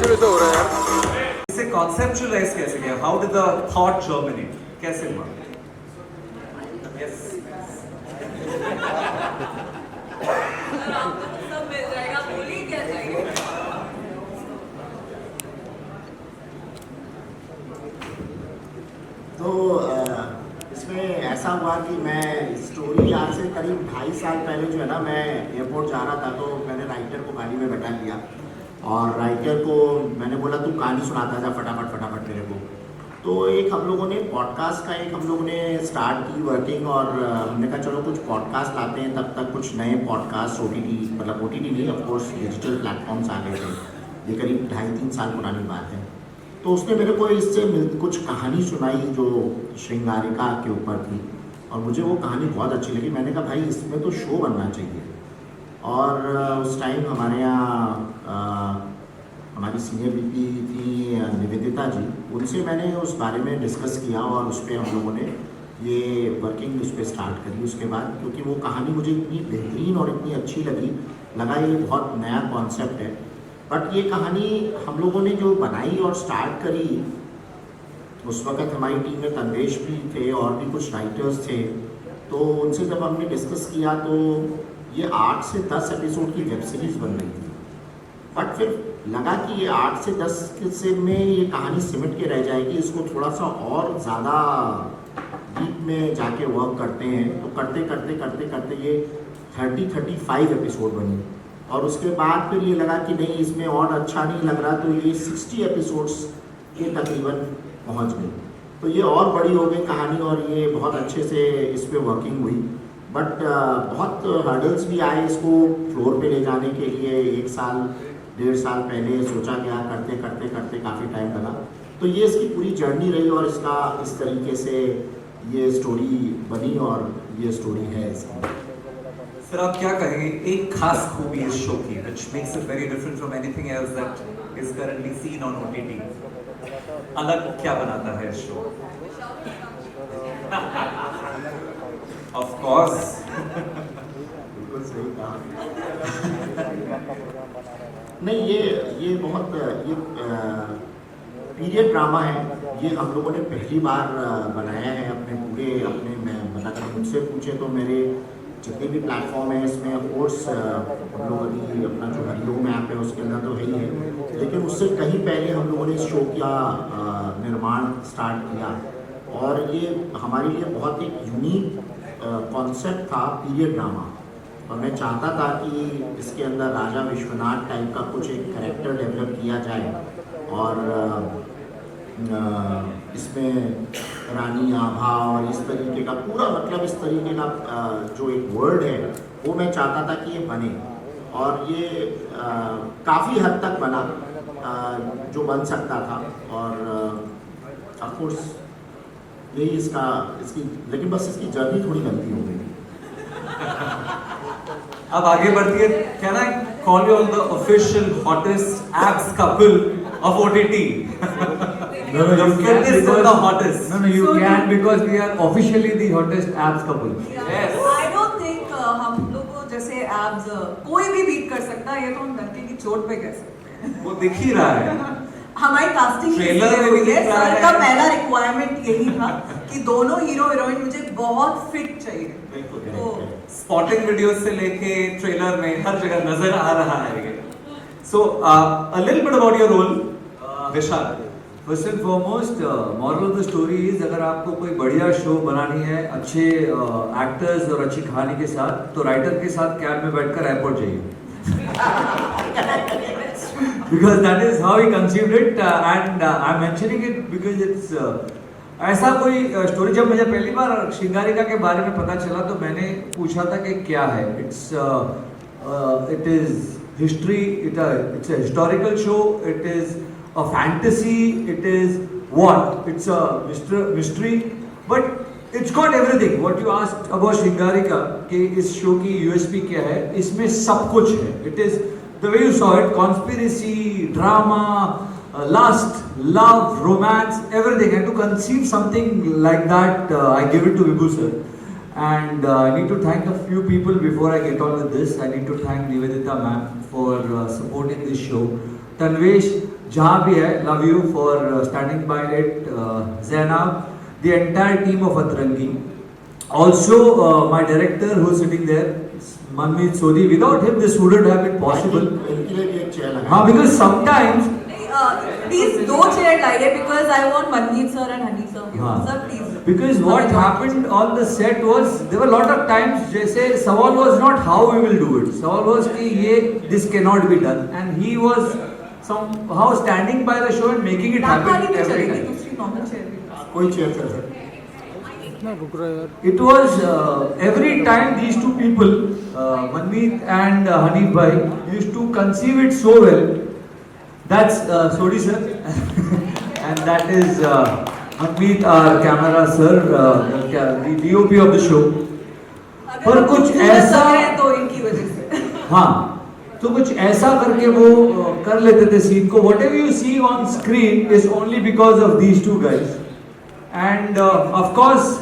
कैसे हो रहा है यार? इसे कॉन्सेप्चुअलाइज कैसे किया? How did the thought germinate? कैसे हुआ? यस सब मिल जाएगा, बोलिए क्या चाहिए। तो इसमें ऐसा हुआ कि मैं स्टोरी आज से करीब 2.5 साल पहले जो है ना, मैं एयरपोर्ट जा रहा था तो मैंने राइटर को गाड़ी में बैठा लिया और राइटर को मैंने बोला तू कहानी सुनाता जा फटाफट फटाफट मेरे को। तो एक हम लोगों ने पॉडकास्ट का हम लोगों ने स्टार्ट की वर्किंग और हमने कहा चलो कुछ पॉडकास्ट लाते हैं। तब तक कुछ नए पॉडकास्ट OTT मतलब OTT नहीं, ऑफकोर्स डिजिटल प्लेटफॉर्म्स आ गए थे। ये करीब 2.5-3 साल पुरानी बात है। तो उसने मेरे को इससे कुछ कहानी सुनाई जो श्रृंगारिका के ऊपर थी और मुझे वो कहानी बहुत अच्छी लगी। मैंने कहा भाई इसमें तो शो बनना चाहिए। और उस टाइम हमारे यहाँ हमारी सीनियर VP थी निवेदिता जी, उनसे मैंने उस बारे में डिस्कस किया और उस पर हम लोगों ने ये वर्किंग उस पर स्टार्ट करी। उसके बाद क्योंकि वो कहानी मुझे इतनी बेहतरीन और इतनी अच्छी लगा ये बहुत नया कॉन्सेप्ट है। बट ये कहानी हम लोगों ने जो बनाई और स्टार्ट करी, उस वक्त हमारी टीम में तन्वेश भी थे और भी कुछ राइटर्स थे। तो उनसे जब हमने डिस्कस किया तो ये 8 से 10 एपिसोड की वेब सीरीज़ बन रही थी। बट फिर लगा कि ये 8 से 10 से में ये कहानी सिमट के रह जाएगी, इसको थोड़ा सा और ज़्यादा डीप में जाके वर्क करते हैं। तो करते करते करते करते ये 30-35 एपिसोड बनी और उसके बाद फिर ये लगा कि नहीं इसमें और अच्छा नहीं लग रहा, तो ये 60 एपिसोड्स के तकरीबन पहुंच गई। तो ये और बड़ी हो गई कहानी और ये बहुत अच्छे से इस पर वर्किंग हुई। बट बहुत हर्डल्स भी आए इसको फ्लोर पे ले जाने के लिए। 1-1.5 साल पहले सोचा गया, करते करते करते काफ़ी टाइम लगा। तो ये इसकी पूरी जर्नी रही और इसका इस तरीके से ये स्टोरी बनी और ये स्टोरी है इसकी। सर आप क्या कहेंगे एक खास खूबी इस शो की which makes it very different from anything else that is currently seen on OTT? अलग क्या बनाता है इस शो? Of course. बिल्कुल सही कहा। नहीं ये बहुत ये पीरियड ड्रामा है। ये हम लोगों ने पहली बार बनाया है अपने मैं मतलब मुझसे पूछे तो मेरे जितने भी प्लेटफॉर्म है इसमें ऑफकोर्स हम लोग अभी अपना जो हरिओम ऐप है उसके अंदर तो है ही है, लेकिन उससे कहीं पहले हम लोगों ने इस शो का निर्माण स्टार्ट किया और ये हमारे लिए बहुत एक यूनिक कॉन्सेप्ट था पीरियड ड्रामा। और मैं चाहता था कि इसके अंदर राजा विश्वनाथ टाइप का कुछ एक कैरेक्टर डेवलप किया जाए और इसमें रानी आभा और इस तरीके का पूरा मतलब इस तरीके का जो एक वर्ड है वो मैं चाहता था कि ये बने और ये काफ़ी हद तक बना जो बन सकता था। और ऑफकोर्स यही इसकी लेकिन बस इसकी जर्नी थोड़ी गलती हो गई। अब आगे बढ़ती है। Can I call you on the official hottest abs couple of OTT? No, The you can fittest and the because hottest. no, you can because we are officially the hottest abs couple. Yes. I don't think हम लोग को जैसे abs कोई भी beat कर सकता है, ये तो हम डंके की चोट पे कह सकते हैं। वो दिख ही रहा है। हमारी कास्टिंग ट्रेलर में भी दिख रहा सर का है। पहला रिक्वायरमेंट यही था कि दोनों हीरो हीरोइन मुझे बहुत फिट चाहिए। बिल्कुल। तो स्पॉटिंग वीडियोस से लेके ट्रेलर में हर जगह नजर आ रहा है ये। So a little bit about your role, Vishal. First and foremost moral of the story is अगर आपको कोई बढ़िया शो बनानी है अच्छे एक्टर्स और अच्छी कहानी के साथ तो राइटर के साथ कैब में बैठकर एयरपोर्ट जाइए because that is how he conceived it and I am mentioning it because it's ऐसा कोई स्टोरी जब मुझे पहली बार श्रृंगारिका के बारे में पता चला तो मैंने पूछा था कि क्या है। It is history, it's a historical show, it is a fantasy, it is what? It's a mystery, but it's got everything. What you asked about Shringarika, कि इस शो की USP क्या है? इसमें सब कुछ है. It is the way you saw it, conspiracy, drama, lust, love, romance, everything. And to conceive something like that, I give it to Vibhu sir. And I need to thank a few people before I get on with this. I need to thank Nivedita ma'am for supporting this show. Tanvesh, जहाँ भी है, love you for standing by it, Zainab, the entire team of Atrangi. Also, my director who is sitting there, Manmeet Sodhi. Without him, this wouldn't have been possible. इनके लिए भी एक chair लगा। हाँ, because sometimes. Please 2 chair लाइए because I want Manmeet sir and Hani sir. हाँ. Sir please. Because what happened on the set was there were a lot of times जैसे सवाल was not how we will do it. सवाल was कि ये this cannot be done and he was somehow standing by the show and making it happen every time. दूसरी normal chair भी। कोई chair sir. It was every time these two people, Manmeet and Hanif bhai, used to conceive it so well. That's Sodhi sir, and that is Manmeet, our camera sir, the DOP of the show. पर कुछ ऐसा तो इनकी वजह से। हाँ, तो कुछ ऐसा करके वो कर लेते थे सीन को. Whatever you see on screen is only because of these two guys. And of course,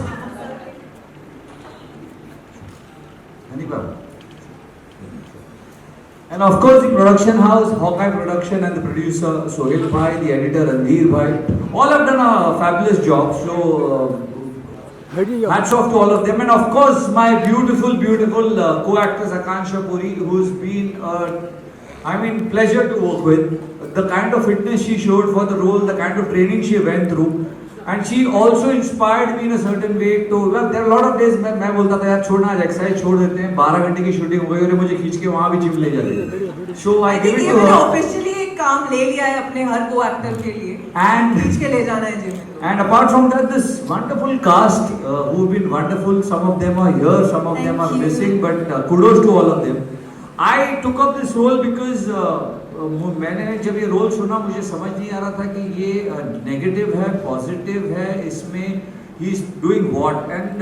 the production house, Hawkeye Production, and the producer Sohail Bhai, the editor Randhir Bhai, all have done a fabulous job. So hats off to all of them, and of course my beautiful co-actress Akansha Puri, who's been pleasure to work with. The kind of fitness she showed for the role, the kind of training she went through, and she also inspired me in a certain way to, well, there are a lot of days मैं बोलता था यार छोड़ना, आज exercise छोड़ देते हैं, 12 घंटे की शूटिंग हो गई और मुझे खींच के वहाँ भी जिम ले जाते. So I give it to her. Officially एक काम ले लिया है अपने हर को एक्टर के लिए, And खींच के ले जाना है gym. And apart from that, this wonderful cast who've been wonderful. Some of them are here, some of them are missing, but kudos to all of them. I took up this role because मैंने जब ये role सुना मुझे समझ नहीं आ रहा था कि ये नेगेटिव है, पॉजिटिव है, इसमें he is doing what, and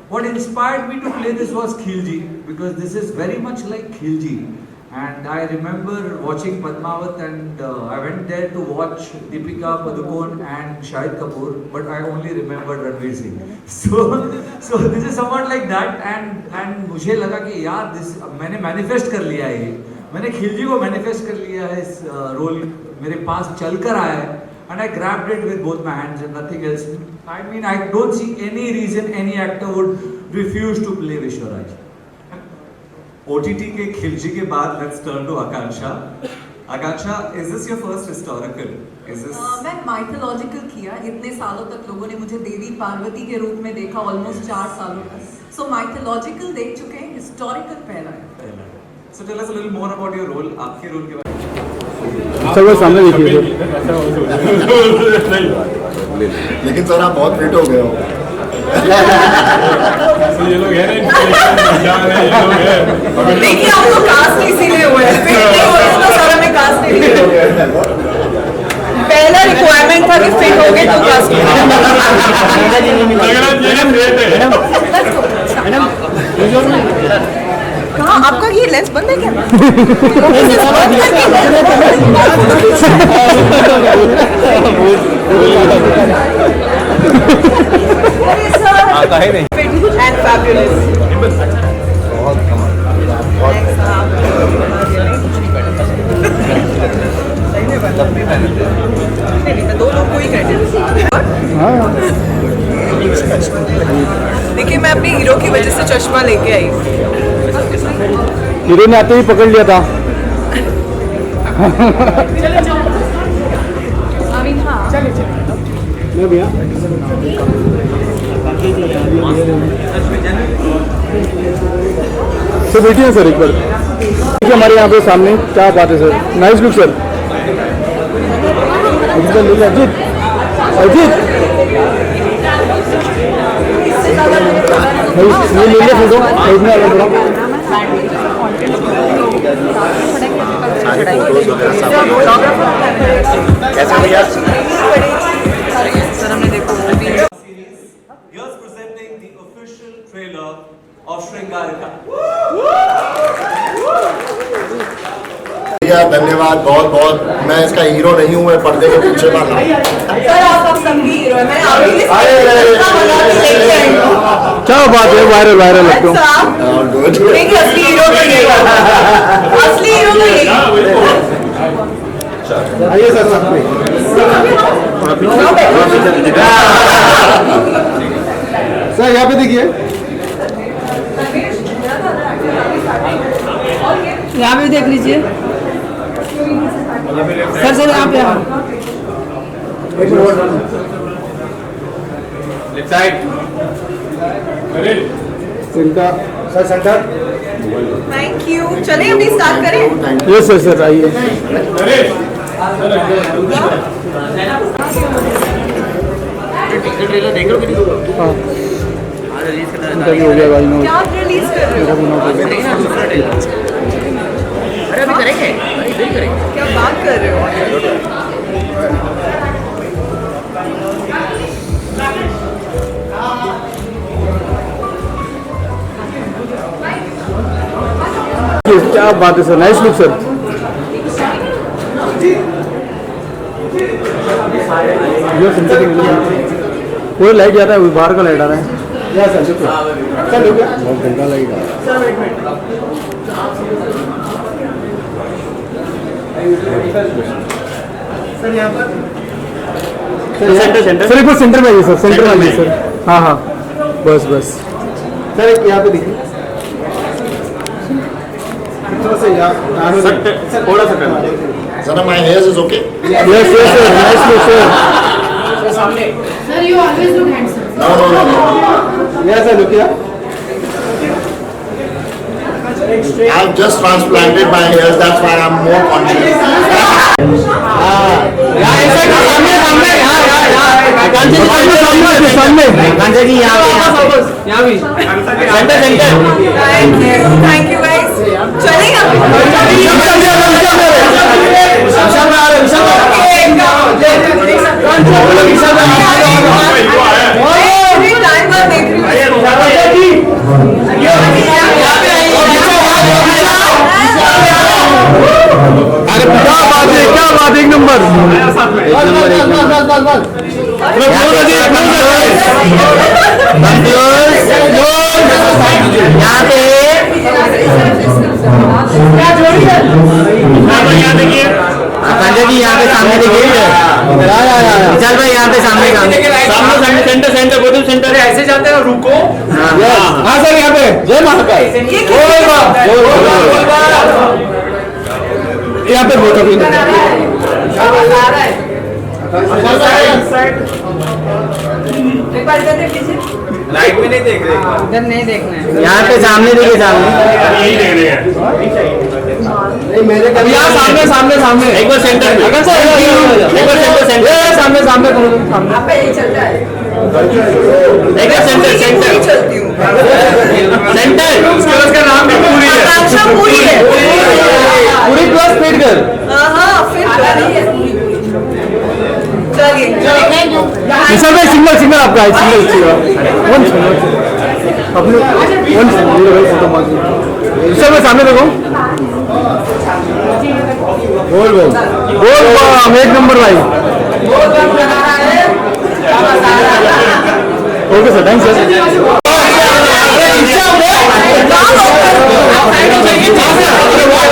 what inspired me to play this was Khilji, because this is very much like Khilji. And I remember watching Padmavat, and I went there to watch Deepika Padukone and Shahid Kapoor, but I only remembered Ranveer Singh. So this is somewhat like that, and मुझे लगा कि यार this मैंने manifest कर लिया है, मैंने खिलजी को manifest कर लिया है, इस रोल मेरे पास चल कर आया है, and I grabbed it with both my hands and nothing else. I mean, I don't see any reason any actor would refuse to play Vishwaraj. OTT के खिलजी के बाद let's turn to Akansha. Akansha, is this your first historical? Is this? मैं mythological किया. इतने सालों तक लोगों ने मुझे देवी पार्वती के रूप में देखा, almost 4 सालों तक. So mythological देख चुके हैं, historical पहला है. So tell us a little more about your role. आपके रोल के बारे सर वो सामने देखिए. लेकिन सर आप बहुत फिट हो गए हो। ये लोग हैं ना, देखिए हम लोग कास्ट इसीलिए हुए हैं, फिट नहीं हुए तो सारा में कास्ट नहीं हुए. पहला रिक्वायरमेंट था कि फिट हो गए तो कास्ट. कहाँ आपका ये लेंस बंद है क्या? आता है नहीं. And fabulous. बहुत कमाल. दो लोग को ही क्रेडिट. देखिए मैं अपने हीरो की वजह से चश्मा लेके आई. हीरो ने आते ही पकड़ लिया था. मैं भैया तो बैठिए सर एक बार. हमारे यहाँ पे सामने क्या बात है sir. Nice look sir. Ajit Ajit ये ले ले फोटो. कैसा भैया? series. Here's presenting the official trailer of Shringarika. धन्यवाद बहुत बहुत. मैं इसका हीरो नहीं हूँ, मैं पर्दे के पीछे वाला हूँ. सर आप अब संगी हीरो है. मैं आपके लिए लेके आई हूँ. क्या बात है. वायरल वायरल लगता हूँ. देखिए असली हीरो तो यही है. असली हीरो तो यही. आइए सर साथ में सर यहाँ पे देखिए यहाँ भी देख लीजिए सर सर यहाँ पे centre sir centre thank you चलिए अभी स्टार्ट करें यस सर सर आइए हाँ इंटरव्यू हो गया भाई नो क्या रिलीज कर रहे हो क्या बात कर रहे हो क्या बात है सर नाइस लुक सर पूरे लाइट जा रहा है बाहर का लाइट आ रहा है या सर सर बहुत घंटा लगेगा सर यहाँ पर सर एक बार सेंटर में आइए सर सेंटर में आइए सर हाँ हाँ बस बस सर एक यहाँ पे देखिए थोड़ा सा Sir, my hair is okay? Yes, yes, sir. Nice look, sir. Sir, you always look handsome. No. Yes, sir. Look here. I've just transplanted my hair, that's why I'm more conscious. सामने thank you guys चलेगा क्या बात एक number Sanjay ji यहाँ पे सामने देखिए विशाल भाई यहाँ पे सामने सामने सेंटर सेंटर बोतल सेंटर है ऐसे जाते हैं रुको हाँ सर यहाँ पे जय महाकाल यहाँ पे बोतल लाइट में नहीं देख रहे इधर नहीं देखना है यहाँ पे सामने देखिए सामने यही देख रहे हैं नहीं मेरे कभी यहाँ सामने सामने सामने एक बार सेंटर में अगर सर एक बार सेंटर सेंटर सामने सामने करो सामने आप पे यही चलता है एक बार सेंटर सेंटर चलती हूँ सेंटर उसका नाम भी पूरी है आकांक्षा पूरी है पूरी क्लास फीड कर हाँ फिर चलिए विशाल भाई सिंगल सिंगल आपका है सिंगल वन अपने वन फोटो मार विशाल भाई सामने देखो बोल बोल एक नंबर भाई ओके सर थैंक सर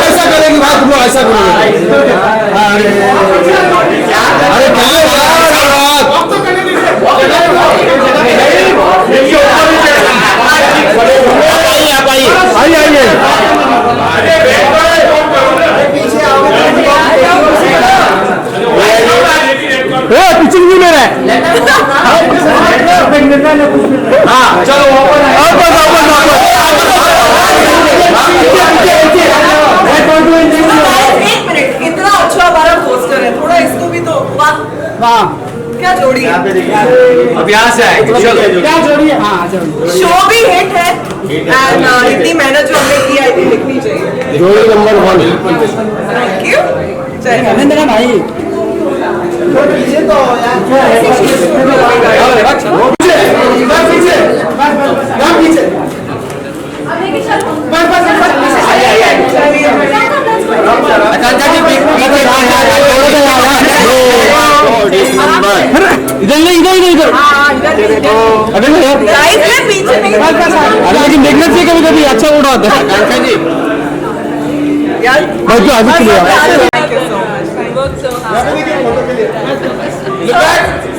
ऐसा करेंगे भाई तुम लोग ऐसा करोगे अरे आइए पिचिंग भी ले रहा है हाँ चलो एक मिनट इतना अच्छा हमारा पोस्टर है थोड़ा इसको भी तो वाह क्या जोड़ी है अब यहाँ से आए चलो क्या जोड़ी है हाँ जोड़ी शो भी हिट है एंड इतनी मेहनत जो हमने की आई थिंक लिखनी चाहिए जोड़ी नंबर 1 थैंक यू जय हिंद मेरा भाई इधर इधर अगर यार लाइफ में पीछे नहीं अरे लेकिन देखना चाहिए कभी कभी अच्छा उड़ा होता है यार भाई तो आगे चलिए thank you so much so happy.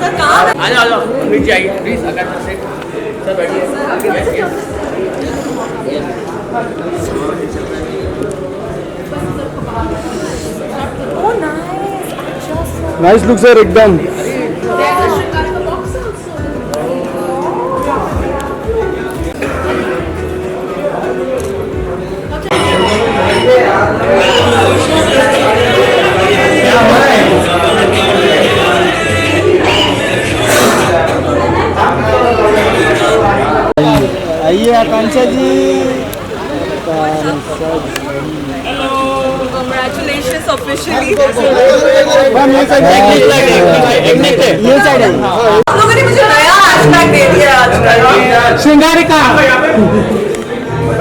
Sir कहाँ आ जाओ नीचे आइए प्लीज आकांक्षा से सर बैठिए Oh nice. Just nice look sir एकदम. There's a Shingarika box also. आइए आकांक्षा जी. congratulations officially. मैम ये साइड ये साइड है. आप लोगों ने मुझे नया हैशटैग दे दिया आजकल. श्रृंगारिका.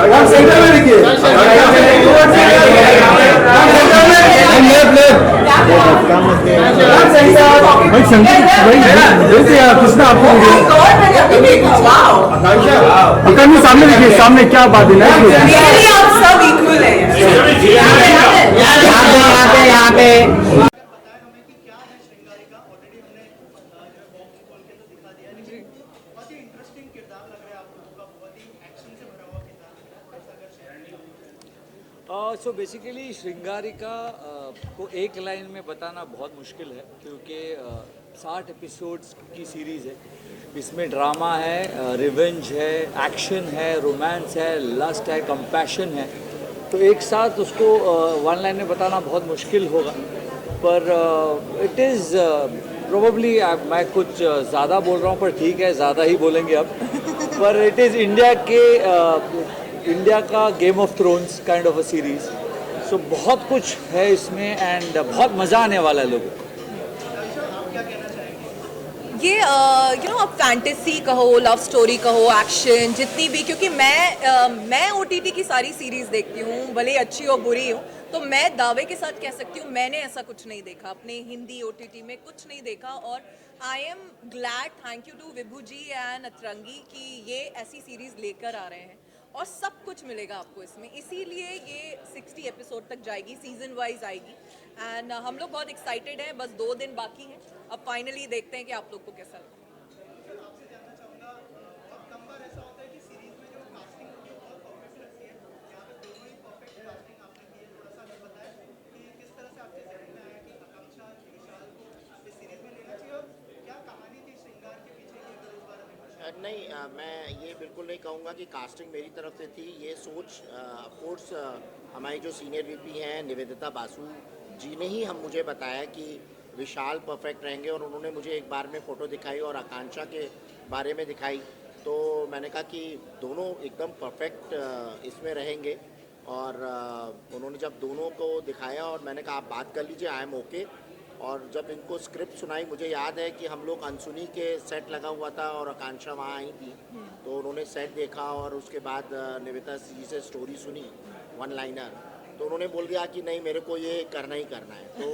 आप सेंटर में देखिए. भाई संगीत भाई यार कृष्णा आपको गॉड मैंने अभी देखा. वाओ. आकांक्षा सामने देखिए सामने क्या बात है ना. मेरे लिए आप सब इक्वल हैं. यहाँ पे सो बेसिकली श्रृंगारिका को एक लाइन में बताना बहुत मुश्किल है क्योंकि 60 एपिसोड्स की सीरीज़ है. इसमें ड्रामा है, रिवेंज है, एक्शन है, रोमांस है, लस्ट है, कंपैशन है. तो एक साथ उसको वन लाइन में बताना बहुत मुश्किल होगा. पर इट इज़ प्रोबेबली मैं कुछ ज़्यादा बोल रहा हूँ पर ठीक है ज़्यादा ही बोलेंगे अब. पर इट इज़ इंडिया का game of thrones kind of a series. So बहुत कुछ है इसमें एंड बहुत मज़ा आने वाला है लोगों को. ये अब फैंटेसी कहो, लव स्टोरी कहो, एक्शन जितनी भी, क्योंकि मैं OTT की सारी सीरीज देखती हूँ, भले अच्छी हो बुरी हो, तो मैं दावे के साथ कह सकती हूँ मैंने ऐसा कुछ नहीं देखा अपने हिंदी OTT में, कुछ नहीं देखा. और I am glad, thank you to Vibhu ji and Atrangi कि ये ऐसी सीरीज लेकर आ रहे हैं और सब कुछ मिलेगा आपको इसमें. इसीलिए ये 60 एपिसोड तक जाएगी, सीजन वाइज आएगी. एंड हम लोग बहुत एक्साइटेड हैं. बस 2 दिन बाकी हैं. अब फाइनली देखते हैं कि आप लोग को कैसा लगा. नहीं मैं ये बिल्कुल नहीं कहूँगा कि कास्टिंग मेरी तरफ से थी. ये सोच ऑफकोर्स हमारी जो सीनियर VP हैं निवेदिता बासु जी ने ही मुझे बताया कि विशाल परफेक्ट रहेंगे. और उन्होंने मुझे एक बार में फ़ोटो दिखाई और आकांक्षा के बारे में दिखाई. तो मैंने कहा कि दोनों एकदम परफेक्ट इसमें रहेंगे. और उन्होंने जब दोनों को दिखाया और मैंने कहा आप बात कर लीजिए, आई एम ओके. और जब इनको स्क्रिप्ट सुनाई, मुझे याद है कि हम लोग अनसुनी के सेट लगा हुआ था और आकांक्षा वहाँ आई थी. तो उन्होंने सेट देखा और उसके बाद निवेदिता जी से स्टोरी सुनी, वन लाइनर. तो उन्होंने बोल दिया कि नहीं मेरे को ये करना ही करना है. तो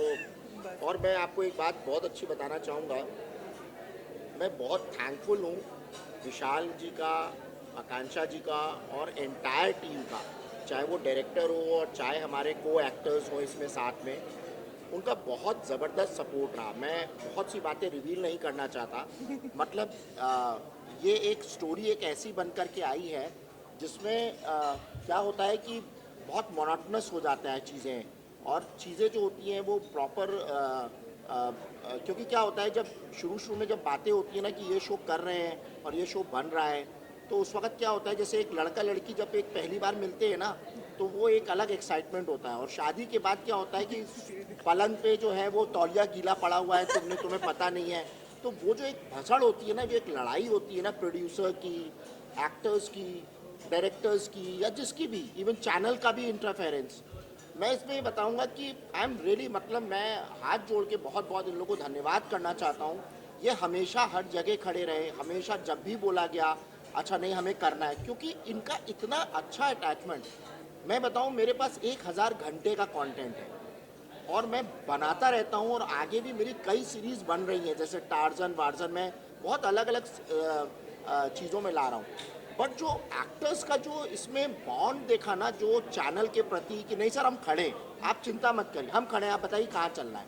और मैं आपको एक बात बहुत अच्छी बताना चाहूँगा. मैं बहुत थैंकफुल हूँ विशाल जी का, आकांक्षा जी का और एंटायर टीम का, चाहे वो डायरेक्टर हो और चाहे हमारे को एक्टर्स हो इसमें साथ में. उनका बहुत ज़बरदस्त सपोर्ट रहा. मैं बहुत सी बातें रिवील नहीं करना चाहता. मतलब ये एक स्टोरी एक ऐसी बन कर के आई है जिसमें क्या होता है कि बहुत मोनोटोनस हो जाता है चीज़ें. और चीज़ें जो होती हैं वो प्रॉपर क्योंकि क्या होता है जब शुरू में जब बातें होती हैं ना कि ये शो कर रहे हैं और ये शो बन रहा है, तो उस वक्त क्या होता है जैसे एक लड़का लड़की जब एक पहली बार मिलते हैं ना तो वो एक अलग एक्साइटमेंट होता है. और शादी के बाद क्या होता है कि पलंग पे जो है वो तौलिया गीला पड़ा हुआ है, तुम्हें पता नहीं है. तो वो जो एक भसड़ होती है ना, जो एक लड़ाई होती है ना प्रोड्यूसर की, एक्टर्स की, डायरेक्टर्स की या जिसकी भी, इवन चैनल का भी इंटरफेरेंस. मैं इसमें ये बताऊंगा कि आई एम रियली, मतलब मैं हाथ जोड़ के बहुत बहुत इन लोगों को धन्यवाद करना चाहता हूँ. ये हमेशा हर जगह खड़े रहे, हमेशा जब भी बोला गया अच्छा नहीं हमें करना है, क्योंकि इनका इतना अच्छा अटैचमेंट. मैं बताऊं मेरे पास 1000 घंटे का कंटेंट है और मैं बनाता रहता हूं. और आगे भी मेरी कई सीरीज़ बन रही हैं, जैसे टार्जन वार्जन में बहुत अलग अलग चीज़ों में ला रहा हूं. बट जो एक्टर्स का जो इसमें बॉन्ड देखा ना, जो चैनल के प्रति कि नहीं सर हम खड़े, आप चिंता मत करिए हम खड़े हैं, आप बताइए कहाँ चलना है.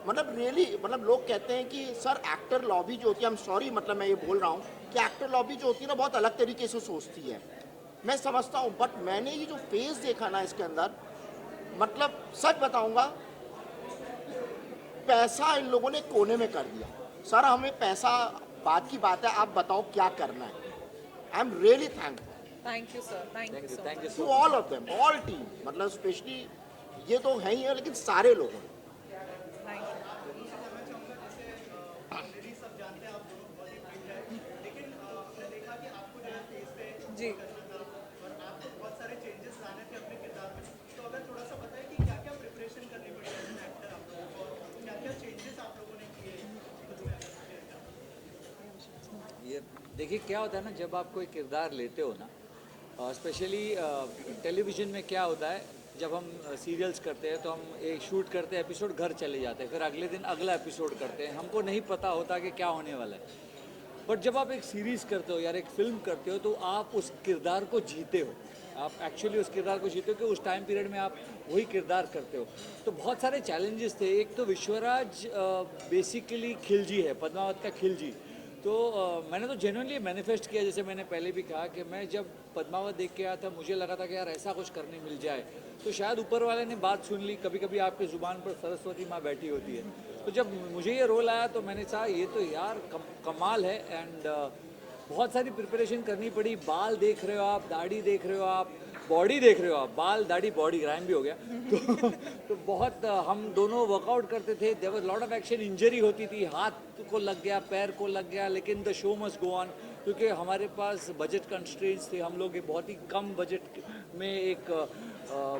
मतलब रियली मतलब लोग कहते हैं कि सर एक्टर लॉबी जो होती है, आई एम सॉरी मतलब मैं ये बोल रहा हूँ कि एक्टर लॉबी जो होती है ना बहुत अलग तरीके से सोचती है, मैं समझता हूँ, बट मैंने ये जो फेस देखा ना इसके अंदर, मतलब सच बताऊंगा, पैसा इन लोगों ने कोने में कर दिया। सर हमें पैसा बात की बात है, आप बताओ क्या करना है। I am really thankful thank you sir, thank you so much. To all of them, all team, मतलब स्पेशली ये तो है ही है, लेकिन सारे लोगों ने। Thank you. जी, ये देखिए क्या होता है ना, जब आप कोई किरदार लेते हो ना, स्पेशली टेलीविज़न में क्या होता है, जब हम सीरियल्स करते हैं तो हम एक शूट करते हैं एपिसोड, घर चले जाते हैं, फिर अगले दिन अगला एपिसोड करते हैं, हमको नहीं पता होता कि क्या होने वाला है। बट जब आप एक सीरीज़ करते हो या एक फिल्म करते हो तो आप उस किरदार को जीते हो, आप एक्चुअली उस किरदार को जीते हो कि उस टाइम पीरियड में आप वही किरदार करते हो। तो बहुत सारे चैलेंजेस थे। एक तो विश्वराज बेसिकली खिलजी है, पद्मावत का खिलजी। तो मैंने तो जेन्युइनली मैनिफेस्ट किया, जैसे मैंने पहले भी कहा कि मैं जब पद्मावत देख के आया था मुझे लगा था कि यार ऐसा कुछ करने मिल जाए, तो शायद ऊपर वाले ने बात सुन ली। कभी कभी आपके ज़ुबान पर सरस्वती माँ बैठी होती है। तो जब मुझे ये रोल आया तो मैंने कहा ये तो यार कमाल है। एंड बहुत सारी प्रिपरेशन करनी पड़ी। बाल देख रहे हो आप, दाढ़ी देख रहे हो आप, बॉडी देख रहे हो आप, बाल दाढ़ी बॉडी राइम भी हो गया। तो बहुत हम दोनों वर्कआउट करते थे। There was lot of action, injury होती थी, हाथ को लग गया, पैर को लग गया, लेकिन the show must go on, क्योंकि हमारे पास बजट कंस्ट्रेंट्स थे। हम लोग एक बहुत ही कम बजट में एक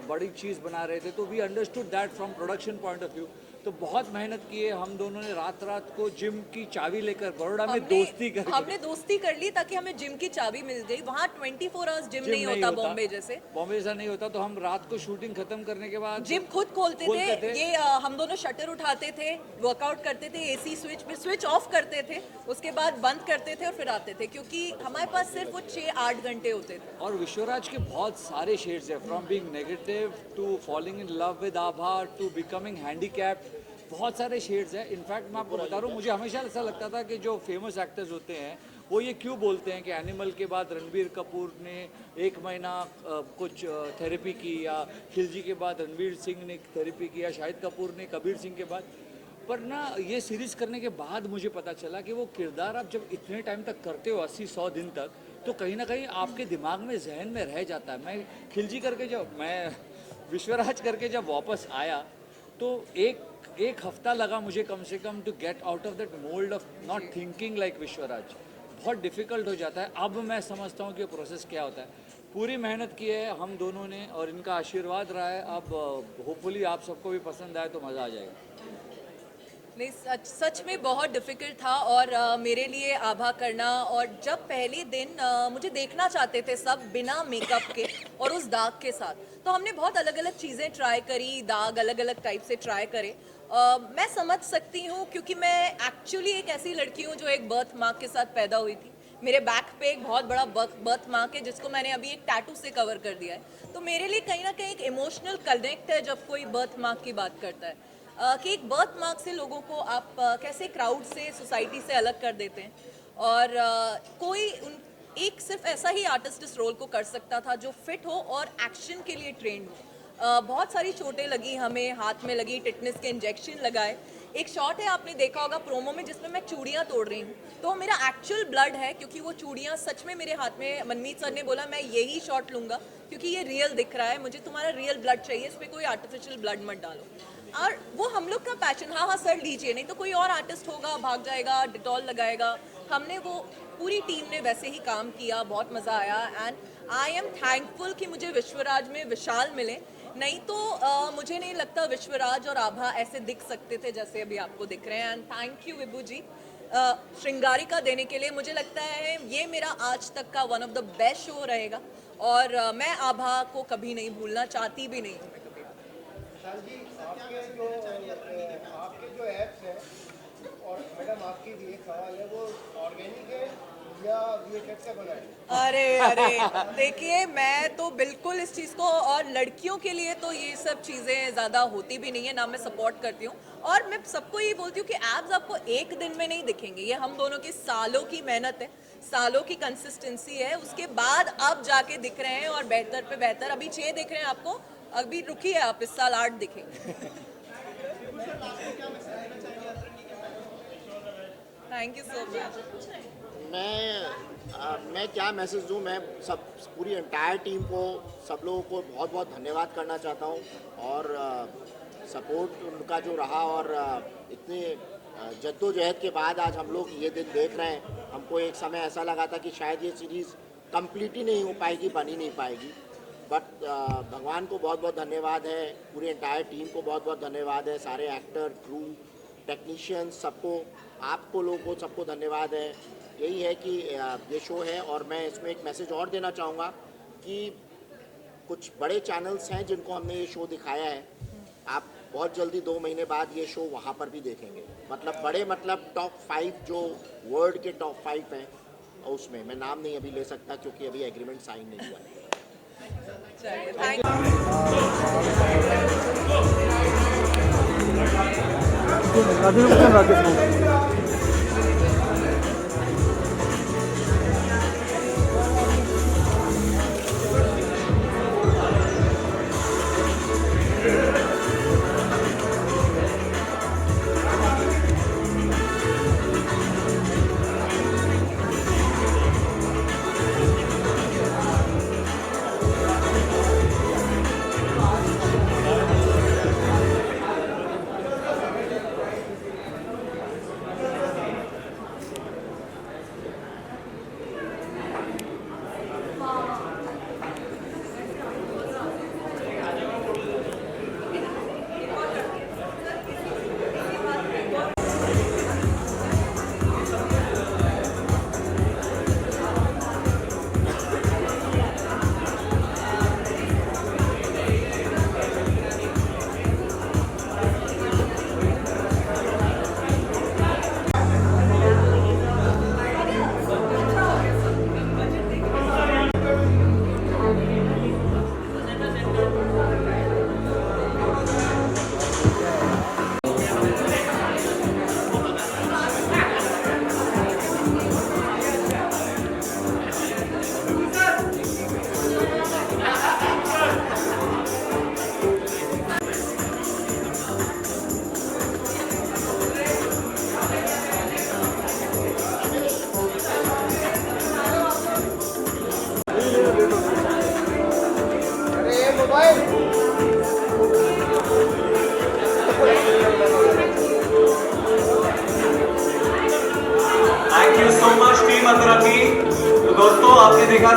बड़ी चीज़ बना रहे थे। तो we understood that from production point of view. तो बहुत मेहनत किए हम दोनों ने, रात रात को जिम की चाबी लेकर बड़ोड़ा में दोस्ती कर, हमने दोस्ती कर ली ताकि हमें जिम की चाबी मिल गई। वहाँ 24 आवर्स जिम नहीं होता बॉम्बे जैसे। बॉम्बे जैसा नहीं होता। तो हम रात को शूटिंग खत्म करने के बाद जिम खुद खोलते थे। ये हम दोनों शटर उठाते थे, वर्कआउट करते थे, एसी स्विच पे स्विच ऑफ करते थे, उसके बाद बंद करते थे और फिर आते थे, क्योंकि हमारे पास सिर्फ वो 6-8 घंटे होते थे। और विश्वराज के बहुत सारे शेड्स हैं, from being negative to falling in love with Abha to becoming handicapped, बहुत सारे शेड्स हैं। इनफैक्ट मैं आपको बता रहा हूँ, मुझे हमेशा ऐसा लगता था कि जो फेमस एक्टर्स होते हैं वो ये क्यों बोलते हैं कि एनिमल के बाद रणबीर कपूर ने 1 महीना कुछ थेरेपी की, या खिलजी के बाद रणवीर सिंह ने थेरेपी की, या शाहिद कपूर ने कबीर सिंह के बाद। पर ना ये सीरीज़ करने के बाद मुझे पता चला कि वो किरदार आप जब इतने टाइम तक करते हो, 80-100 दिन तक, तो कहीं ना कहीं आपके दिमाग में, जहन में रह जाता है। मैं खिलजी करके जब, मैं विश्वराज करके जब वापस आया तो एक हफ्ता लगा मुझे कम से कम to get out of that mould of not thinking like Vishwaraj. बहुत डिफ़िकल्ट हो जाता है। अब मैं समझता हूँ कि प्रोसेस क्या होता है। पूरी मेहनत की है हम दोनों ने और इनका आशीर्वाद रहा है। अब होपफुली आप सबको भी पसंद आए तो मज़ा आ जाएगा। नहीं, सच में बहुत डिफ़िकल्ट था। और मेरे लिए आभा करना, और जब पहले दिन मुझे देखना चाहते थे सब बिना मेकअप के और उस दाग के साथ, तो हमने बहुत अलग अलग चीज़ें ट्राई करी, दाग अलग अलग टाइप से ट्राई करे। मैं समझ सकती हूँ, क्योंकि मैं एक्चुअली एक ऐसी लड़की हूँ जो एक बर्थ मार्क के साथ पैदा हुई थी। मेरे बैक पे एक बहुत बड़ा बर्थ मार्क है, जिसको मैंने अभी एक टैटू से कवर कर दिया है। तो मेरे लिए कहीं ना कहीं एक इमोशनल कनेक्ट है जब कोई बर्थ मार्क की बात करता है, कि एक बर्थ मार्क से लोगों को आप कैसे क्राउड से, सोसाइटी से अलग कर देते हैं। और कोई एक सिर्फ ऐसा ही आर्टिस्ट इस रोल को कर सकता था जो फिट हो और एक्शन के लिए ट्रेंड हो। बहुत सारी चोटें लगी हमें, हाथ में लगी, टिटनेस के इंजेक्शन लगाए। एक शॉट है, आपने देखा होगा प्रोमो में, जिसमें मैं चूड़ियाँ तोड़ रही हूँ, तो मेरा एक्चुअल ब्लड है, क्योंकि वो चूड़ियाँ सच में मेरे हाथ में। मनमीत सर ने बोला मैं यही शॉट लूँगा क्योंकि ये रियल दिख रहा है, मुझे तुम्हारा रियल ब्लड चाहिए, इस पर कोई आर्टिफिशियल ब्लड मत डालो। और वो हम लोग का पैशन। हाँ सर लीजिए, नहीं तो कोई और आर्टिस्ट होगा, भाग जाएगा, डिटॉल लगाएगा। हमने वो, पूरी टीम ने वैसे ही काम किया, बहुत मज़ा आया। एंड आई एम थैंकफुल कि मुझे विश्वराज में विशाल मिले, नहीं तो मुझे नहीं लगता विश्वराज और आभा ऐसे दिख सकते थे जैसे अभी आपको दिख रहे हैं। एंड थैंक यू विभू जी श्रृंगारिका देने के लिए। मुझे लगता है ये मेरा आज तक का one of the best show रहेगा, और मैं आभा को कभी नहीं भूलना चाहती भी नहीं हूँ मैं कभी। आपके जो एप्स हैं, और मैडम आपकी भी एक सवाल है, वो ऑर्गेनिक है अरे अरे देखिए, मैं तो बिल्कुल इस चीज़ को, और लड़कियों के लिए तो ये सब चीज़ें ज़्यादा होती भी नहीं है ना, मैं सपोर्ट करती हूँ। और मैं सबको ये बोलती हूँ कि एब्स आपको एक दिन में नहीं दिखेंगे, ये हम दोनों की सालों की मेहनत है, सालों की कंसिस्टेंसी है, उसके बाद आप जाके दिख रहे हैं और बेहतर पे बेहतर। अभी 6 दिख रहे हैं आपको, अभी रुकी है आप, इस साल 8 दिखेंगे। Thank you so much. मैं क्या मैसेज दूँ, मैं सब पूरी एंटायर टीम को, सब लोगों को बहुत बहुत धन्यवाद करना चाहता हूँ। और सपोर्ट उनका जो रहा, और इतने जद्दोजहद के बाद आज हम लोग ये दिन देख रहे हैं। हमको एक समय ऐसा लगा था कि शायद ये सीरीज़ कंप्लीट ही नहीं हो पाएगी, बन ही नहीं पाएगी, बट भगवान को बहुत बहुत धन्यवाद है, पूरी एंटायर टीम को बहुत बहुत धन्यवाद है, सारे एक्टर, क्रू, टेक्नीशियंस, सबको, आपको लोगों को सबको धन्यवाद है। यही है कि ये शो है। और मैं इसमें एक मैसेज और देना चाहूँगा कि कुछ बड़े चैनल्स हैं जिनको हमने ये शो दिखाया है, आप बहुत जल्दी 2 महीने बाद ये शो वहाँ पर भी देखेंगे। मतलब बड़े, मतलब टॉप 5 जो वर्ल्ड के टॉप 5 हैं, उसमें मैं नाम नहीं अभी ले सकता क्योंकि अभी एग्रीमेंट साइन नहीं हुआ है। चलिए, thank you. Rajesh thank you so much team Atara की। तो दोस्तों, आपने देखा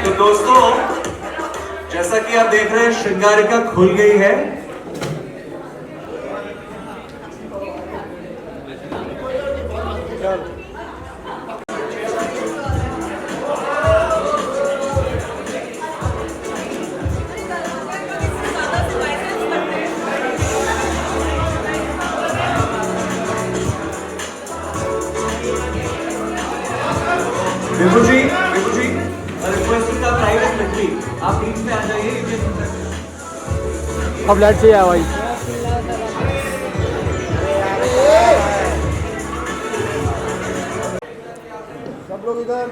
तो दोस्तों, जैसा कि आप देख रहे हैं, श्रृंगारिका खुल गई है। फ्लैट से आया भाई। सब लोग इधर।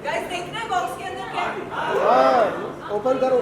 गाइस देखना है बॉक्स के अंदर क्या ओपन करो।